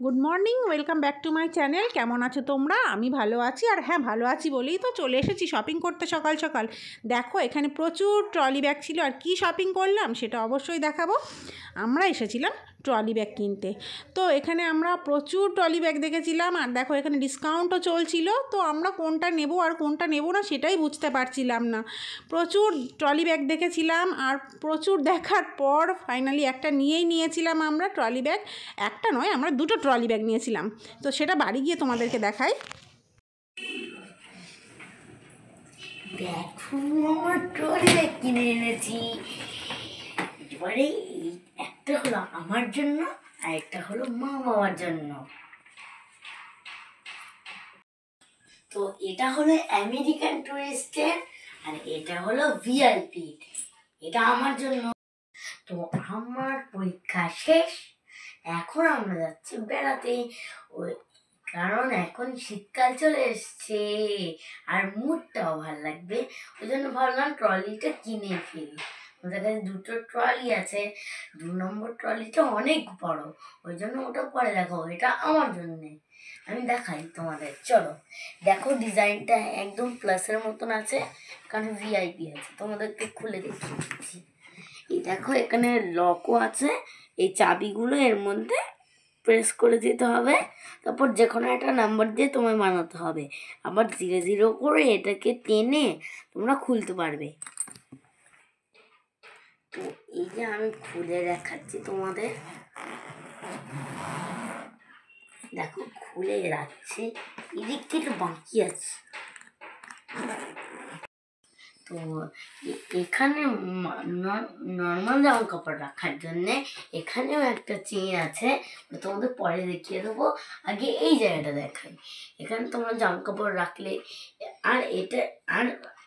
Good morning, welcome back to my channel. কেমন আছো তোমরা? আমি ভালো আছি। আর হ্যাঁ, ভালো আছি বলেই তো চলে এসেছি শপিং করতে সকাল সকাল। দেখো এখানে প্রচুর ট্রলি ব্যাগ ছিল, আর কি শপিং করলাম সেটা অবশ্যই দেখাবো। আমরা এসেছিলাম ট্রলি ব্যাগ কিনতে। তো এখানে আমরা প্রচুর ট্রলি ব্যাগ দেখেছিলাম, আর দেখো এখানে ডিসকাউন্টও চলছিল। তো আমরা কোনটা নেব আর কোনটা নেব না সেটাই বুঝতে পারছিলাম না। প্রচুর ট্রলি ব্যাগ দেখেছিলাম, আর প্রচুর দেখার পর ফাইনালি একটা নিয়েছিলাম আমরা ট্রলি ব্যাগ। একটা নয়, আমরা দুটো ট্রলি ব্যাগ নিয়েছিলাম। তো সেটা বাড়ি গিয়ে তোমাদেরকে দেখাই। দেখো আমার ট্রলি ব্যাগ কিনে এনেছি। এবারে একটা হলো আমার জন্য আর একটা হলো মা বাবার জন্য। তো এটা হলো আমেরিকান টুরিস্টের আর এটা হলো ভিআইপি। এটা আমার জন্য। তো আমার পরীক্ষা শেষ, এখন আমরা যাচ্ছি বেড়াতে। ওই কারণ এখন শীতকাল চলে এসছে আর মুডটাও ভালো লাগবে, ওই জন্য ভাবলাম ট্রলিটা কিনে ফেলি। আমাদের কাছে দুটো ট্রলি আছে, 2 নম্বর ট্রলিটা অনেক বড়, ওই জন্য ওটা পরে দেখাবো। এটা আমার জন্যে, আমি দেখাই তোমাদের। চলো দেখো, ডিজাইনটা একদম প্লাসের মতন আছে, কারণ ভিআইপি আছে। তোমাদেরকে খুলে দেখিয়ে দিচ্ছি। এই দেখো এখানে লকও আছে, এই চাবিগুলো এর মধ্যে প্রেস করে দিতে হবে, তারপর যে কোনো একটা নাম্বার দিয়ে তোমায় বানাতে হবে। আবার ধীরে ধীরে করে এটাকে টেনে তোমরা খুলতে পারবে। তো এই যে আমি খুলে দেখাচ্ছি তোমাদের, দেখো খুলে যাচ্ছে, এদিক থেকে বাকি আছে। তো এখানে নর্মাল জামা কাপড় রাখার জন্যে এখানেও একটা চেন আছে, তোমাদের পরে দেখিয়ে দেবো। আগে এই জায়গাটা দেখাই। এখানে তোমরা জামা কাপড় রাখলে, আর এটা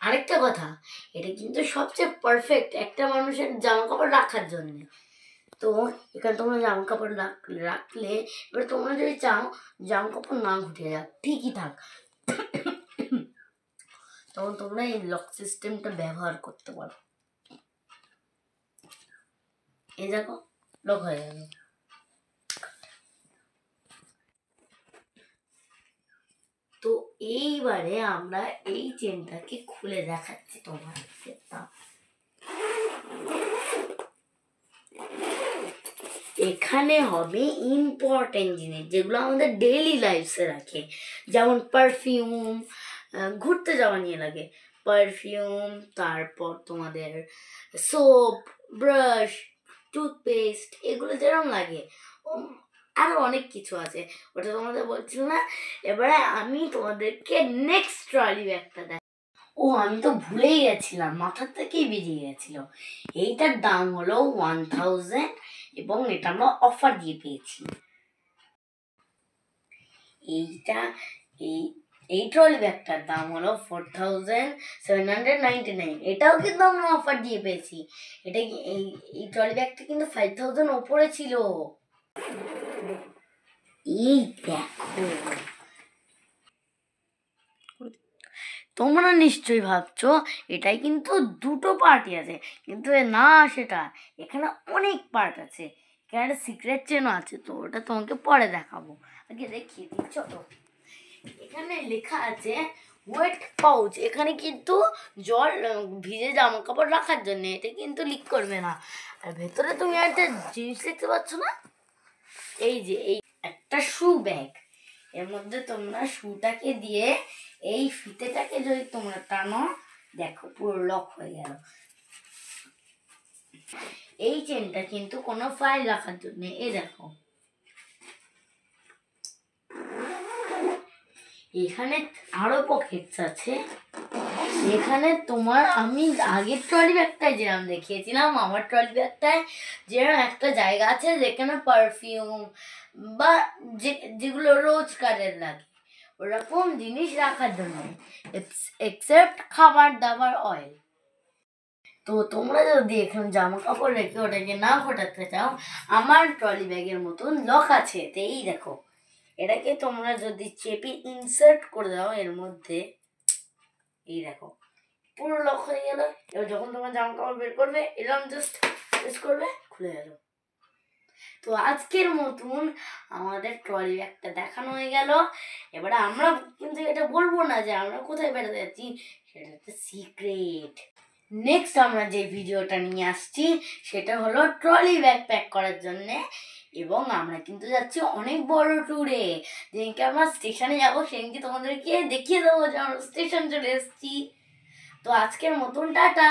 আরেকটা কথা, এটা কিন্তু সবচেয়ে পারফেক্ট একটা মানুষের জামা কাপড় রাখার জন্যে। তো এখানে তোমরা জামা কাপড় রাখলে, এবার তোমরা যদি চাও জামা কাপড় না ঘুটে যাক, ঠিকই থাক, তখন তোমরা এই লক সিস্টেমটা ব্যবহার করতে পারো। এই দেখো লক হয়ে গেল। তো এইবারে আমরা এই চেনটাকে খুলে দেখাচ্ছি তোমার। এখানে হবে ইম্পর্টেন্ট জিনিস, যেগুলো আমাদের ডেইলি লাইফসে রাখে, যেমন পারফিউম, ঘুরতে যাওয়া নিয়ে লাগে পারফিউম, তারপর তোমাদের সোপ, ব্রাশ, টুথপেস্ট, এগুলো যেরকম লাগে আরও অনেক কিছু আছে, ওটা তোমাদের বলছিল না। এবারে আমি তোমাদেরকে নেক্সট ট্রলি ব্যাগটা দেখ। ও আমি তো ভুলেই গেছিলাম, মাথার থেকেই বেরিয়ে গেছিল। এইটার দাম হলো 1000 এবং এটা আমরা অফার দিয়ে পেয়েছি। এই ট্রলি ব্যাগটার দাম হলো 4799। এটাও কিন্তু আমরা অফার দিয়ে পেয়েছি। এটা এই ট্রলি ব্যাগটা কিন্তু 5000 ওপরে ছিল। এই দেখো, তোমরা নিশ্চয়ই ভাবছো এটাই কিন্তু দুটো পার্টি আছে, কিন্তু না, সেটা এখানে অনেক পার্ট আছে। এখানে একটা সিক্রেট চেনও আছে, তো ওটা তোমাকে পরে দেখাবো, আগে দেখিয়ে দিচ্ছ। তো এখানে লেখা আছে ওয়েট পাউচ। এখানে কিন্তু জল ভিজে জামা কাপড় রাখার জন্য, এটা কিন্তু লিক করবে না। আর ভেতরে তুমি একটা জিনিস দেখতে পাচ্ছ না, এই যে এই একটা শু ব্যাগ, এর মধ্যে তোমরা শুটাকে দিয়ে এই ফিতেটাকে যদি তোমরা টানো, দেখো পুরো লক হয়ে গেল। এই চেনটা কিন্তু কোনো ফাইল রাখার জন্য, এই দেখো এখানে আরো পকেটস আছে। এখানে তোমার, আমি আগের ট্রলি ব্যাগটায় যেরকম দেখিয়েছিলাম, আমার ট্রলি ব্যাগটায় যেরকম একটা জায়গা আছে যেখানে পারফিউম বা যেগুলো রোজকারের লাগে ওরকম জিনিস রাখার জন্য, এক্সেপ্ট খাবার দাবার, অয়েল। তো তোমরা যদি এখন জামা কাপড় রেখে ওটাকে না ফোটাতে চাও, আমার ট্রলি ব্যাগের মতন লক আছে। তো এই দেখো, এটাকে তোমরা যদি চেপে ইনসার্ট করে দাও এর মধ্যে, এই দেখো পুরো লক হয়ে গেল। এবার যখন তোমার জামা কাপড় বের করবে, এরকম জাস্ট প্রেস করবে, খুলে গেল। তো আজকের মতন আমাদের ট্রলি ব্যাগটা দেখানো হয়ে গেল। এবারে আমরা কিন্তু এটা বলবো না যে আমরা কোথায় বেড়াতে যাচ্ছি, সেটা হচ্ছে সিক্রেট। নেক্সট আমরা যে ভিডিওটা নিয়ে আসছি সেটা হলো ট্রলি ব্যাগ প্যাক করার জন্যে, এবং আমরা কিন্তু যাচ্ছি অনেক বড় ট্যুরে। যেদিনকে আমরা স্টেশনে যাবো সেদিনকে তোমাদেরকে দেখিয়ে দেবো যে আমরা স্টেশন চলে এসেছি। তো আজকের মতন টাটা।